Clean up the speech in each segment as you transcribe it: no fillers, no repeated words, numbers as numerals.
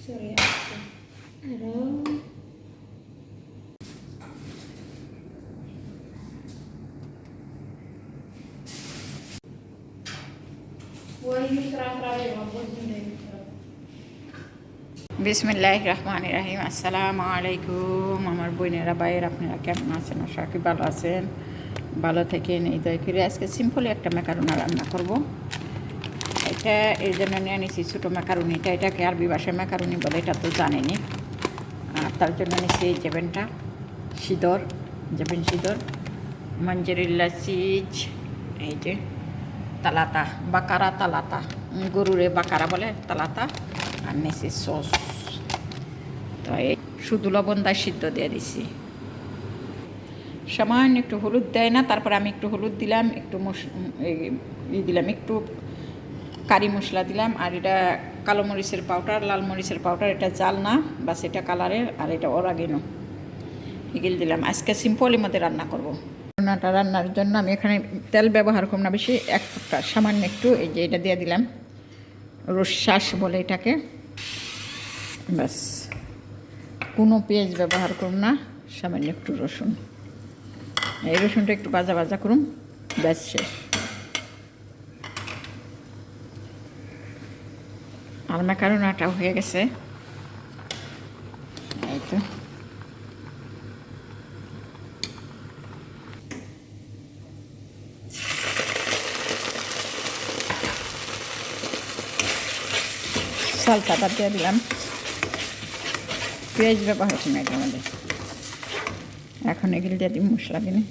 সরে আসছে আরো বিসমিল্লাহির রহমানির রহিম। আসসালামু আলাইকুম আমার বোনেরা ভাইয়ের, আপনারা কেমন আছেন? আশা করি ভালো আছেন। ভালো থেকে এই দয়া করে আজকে সিম্পলি একটা ম্যাকারোনা রান্না করব। এটা এর জন্য নিয়ে নিয়েছি ছোটো ম্যাকারোনিটা। এটাকে আরবি ভাষায় ম্যাকারোনি বলে, এটা তো জানেনি। আর তার জন্য নিয়েছি এই জেবেনটা, সিদর, জেবেন সিদর, মঞ্জেরিল্লা সিজ, এই যে তালাতা, বাকারা তালাতা, গরুরে বাকারা বলে তালাতা, আর নিয়েছি সস। তো এই শুধু লবণ দা সিদ্ধ দিয়ে দিছি। সামান্য একটু হলুদ দেয় না, তারপর আমি একটু হলুদ দিলাম, একটু দিলাম, একটু কারি মশলা দিলাম, আর এটা কালো মরিচের পাউডার, লাল মরিচের পাউডার, এটা জাল না, বাস এটা কালারের, আর এটা অরাগেনো এগুলো দিলাম। আজকে সিম্পলের মধ্যে রান্না করব। রান্নাটা রান্নার জন্য আমি এখানে তেল ব্যবহার করব না বেশি, এক সামান্য একটু এই যে এটা দিয়ে দিলাম, রসাস বলে এটাকে, ব্যাস। কোনো পেঁয়াজ ব্যবহার করুন না, সামান্য একটু রসুন। এই রসুনটা একটু ভাজা ভাজা করুন, ব্যাস শেষ। আর ম্যাকারোনাটাও হয়ে গেছে, এই তো। সালসাটা দিয়ে দিলাম, পেঁয়াজ ব্যবহার করুন এটার মধ্যে। এখন এগুলো দিয়ে দিই মশলা কিনে।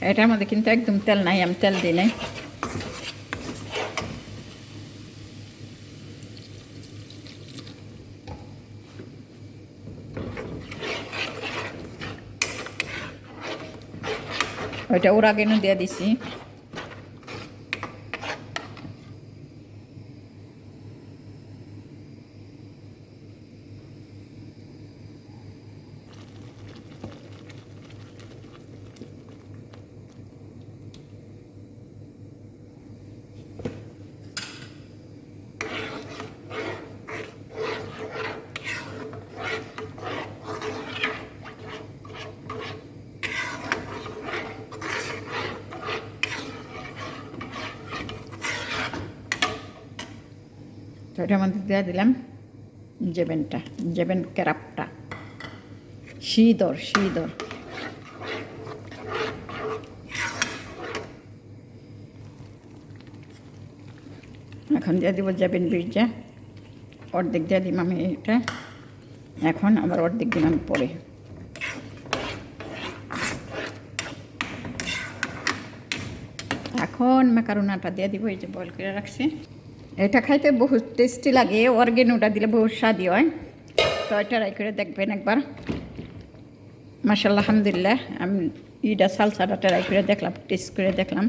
এটার মধ্যে কিন্তু একদম তেল নাই, আমি তেল দিই নাই। ওইটা অরাগেনো দিয়ে দিছি। তো এটার মধ্যে দিয়ে দিলাম জেবেনটা, জেবেন ক্যারাপটা, সিদর সিদর। এখন দিয়ে দিব জেবেন বীজটা, অর্ধেক দিয়ে দিলাম আমি এটা, এখন আবার অর্ধেক দিলাম পরে। এখন ম্যাকারোনাটা দিয়ে দিব, এই যে বয়েল করে রাখছি। এটা খাইতে বহুত টেস্টি লাগে, অর্গেনোটা দিলে বহুত স্বাদই হয়। তো এটা ট্রাই করে দেখবেন একবার। মাশাআল্লাহ, আলহামদুলিল্লাহ। আমি ইটা সালসাটা ট্রাই করে দেখলাম, টেস্ট করে দেখলাম।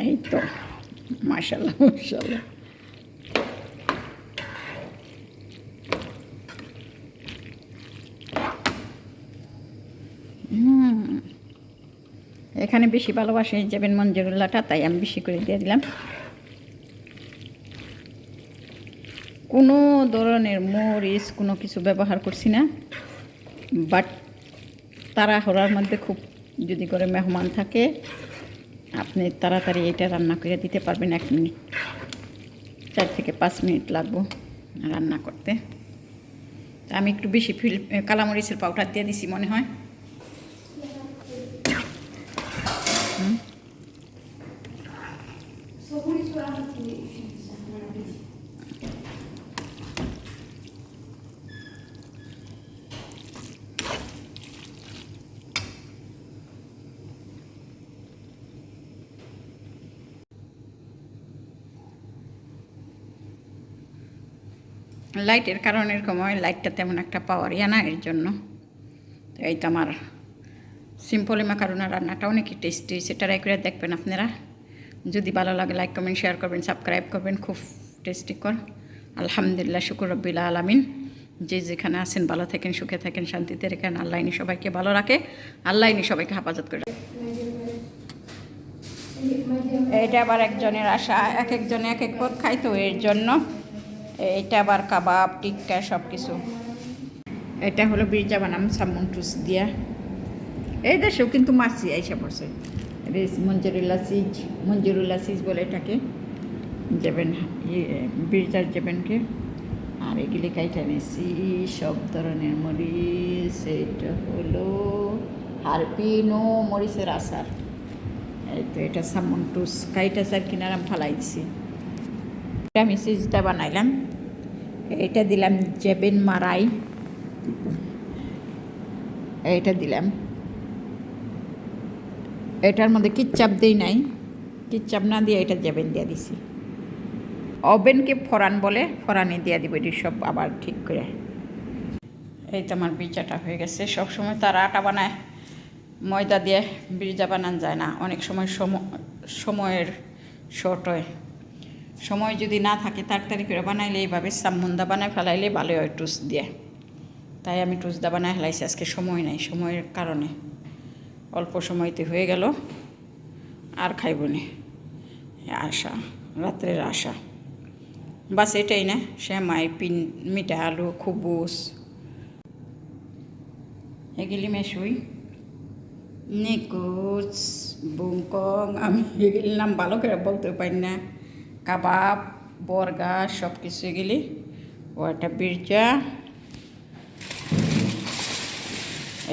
এই তো মাশাআল্লাহ মাশাআল্লাহ। এখানে বেশি ভালোবাসে যাবেন মঞ্জুরুল্লাহটা, তাই আমি বেশি করে দিয়ে দিলাম। কোনো ধরনের মরিচ কোনো কিছু ব্যবহার করছি না, বাট তাড়াহুড়ার মধ্যে খুব যদি করে মেহমান থাকে, আপনি তাড়াতাড়ি এটা রান্না করে দিতে পারবেন। 1 মিনিট, 4 থেকে 5 মিনিট লাগবে রান্না করতে। আমি একটু বেশি কালামরিচের পাউডার দিয়ে দিছি মনে হয়। লাইটের কারণে এরকম হয়, লাইটটা তেমন একটা পাওয়ার ইয়া না, এর জন্য। তো এই তো আমার সিম্পল মাকারোনা রান্নাটা অনেকই টেস্টি, সেটা ট্রাই করে দেখবেন আপনারা। যদি ভালো লাগে লাইক কমেন্ট শেয়ার করবেন, সাবস্ক্রাইব করবেন। খুব টেস্টি কর। আলহামদুলিল্লাহ, শুকুর রব্বিল আলামিন। যে যেখানে আছেন ভালো থাকেন, সুখে থাকেন, শান্তিতে রেখেন। আল্লাহ ইনি সবাইকে ভালো রাখে, আল্লাহ ইনি সবাইকে হেফাজত করে। এটা আবার একজনের আশা, এক একজনে এক এক পদ খাই, তো এর জন্য এটা আবার কাবাব টিক্কা সব কিছু। এটা হলো বিরজা বানাম সামন টুস দিয়া। এই দেশেও কিন্তু মাছি আইসা পড়ছে। মঞ্জুরুল্লা সিজ বলে এটাকে, যাবেন বিরজার যাবেনকে। আর এগুলি কাইটা নিয়েছি সব ধরনের মরিচ। এটা হলো হারপিনো মরিচের আচার। এই তো এটা সামন টুস কাইটা চার কিনারাম ফালাই দিছি। এটা আমি সিজটা বানাইলাম। এটা দিলাম জেবেন মারাই, এইটা দিলাম। এটার মধ্যে কিচ্চাপ দিই নাই, কিচ্চাপ না দিয়ে এটা জেবেন দিয়ে দিছি। ওভেনকে ফরান বলে, ফরানি দিয়ে দিব এটি সব আবার ঠিক করে। এই তো আমার বিরজাটা হয়ে গেছে। সবসময় তারা আটা বানায়, ময়দা দিয়ে বিরজা বানানো যায় না, অনেক সময় সময়ের শর্ট হয়। সময় যদি না থাকে তাড়াতাড়ি করে বানাইলে এইভাবে সামুন্দা বানায় ফেলাইলে ভালো হয় টুস দিয়ে। তাই আমি টুসদা বানায় ফেলাইছি, আজকে সময় নাই, সময়ের কারণে অল্প সময়তে হয়ে গেল। আর খাইব নি, আশা রাত্রের আশা বাস এটাই না। শ্যামাই মিঠা আলু খুবুস এগুলি মেশুই নিকুচ বুংকং, আমি এগুলি নাম ভালো করে বলতে পারি না। কাবাব বর্গা সব কিছু এগুলি। ও একটা বিরজা,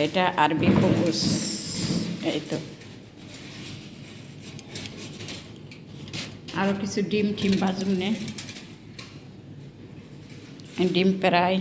এটা আরবি খুবুস। এই তো আরও কিছু ডিম টিম বাজুম নে, ডিম প্রায়